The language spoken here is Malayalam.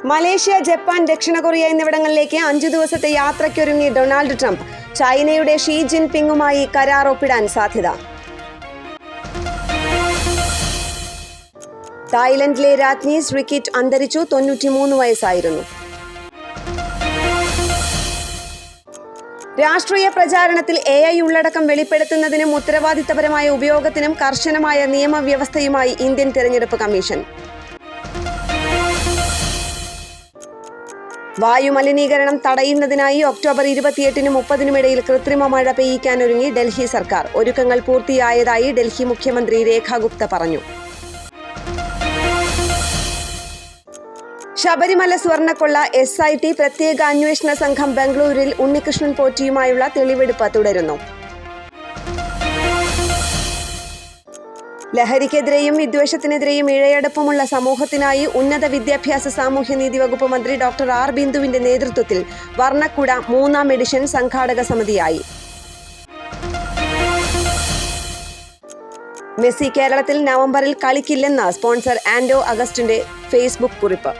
മലേഷ്യ, ജപ്പാൻ, ദക്ഷിണ കൊറിയ എന്നിവിടങ്ങളിലേക്ക് 5 ദിവസത്തെ യാത്രയ്ക്കൊരുങ്ങി ഡൊണാൾഡ് ട്രംപ്. ചൈനയുടെ ഷീ ജിൻപിങ്ങുമായി കരാർ ഒപ്പിടാൻ സാധ്യത. തായ്ലൻഡിലെ രാജ്ഞി സ്രിക്കിറ്റ് അന്തരിച്ചു. 93 വയസ്സായിരുന്നു. രാഷ്ട്രീയ പ്രചാരണത്തിൽ AI ഉള്ളടക്കം വെളിപ്പെടുത്തുന്നതിനും ഉത്തരവാദിത്തപരമായ ഉപയോഗത്തിനും കർശനമായ നിയമവ്യവസ്ഥയുമായി ഇന്ത്യൻ തെരഞ്ഞെടുപ്പ് കമ്മീഷൻ. വായുമലിനീകരണം തടയുന്നതിനായി ഒക്ടോബർ 28-നും 30-നും ഇടയിൽ കൃത്രിമ മഴ പെയ്യിക്കാനൊരുങ്ങി ഡൽഹി സർക്കാർ. ഒരുക്കങ്ങൾ പൂർത്തിയായതായി ഡൽഹി മുഖ്യമന്ത്രി രേഖ ഗുപ്ത പറഞ്ഞു. ശബരിമല സ്വർണ്ണക്കൊള്ള SIT പ്രത്യേക അന്വേഷണ സംഘം ബംഗളൂരിൽ ഉണ്ണികൃഷ്ണൻ പോറ്റിയുമായുള്ള തെളിവെടുപ്പ് തുടരുന്നു. ലഹരിക്കെതിരെയും വിദ്വേഷത്തിനെതിരെയും ഇഴയടുപ്പമുള്ള സമൂഹത്തിനായി ഉന്നത വിദ്യാഭ്യാസ സാമൂഹ്യനീതി വകുപ്പ് മന്ത്രി ഡോക്ടർ ആർ ബിന്ദുവിന്റെ നേതൃത്വത്തിൽ വർണ്ണക്കുട 3ാം എഡിഷൻ സംഘാടക സമിതിയായി. മെസ്സി കേരളത്തിൽ നവംബറിൽ കളിക്കില്ലെന്ന സ്പോൺസർ ആൻഡോ അഗസ്റ്റിന്റെ ഫേസ്ബുക്ക് കുറിപ്പ്.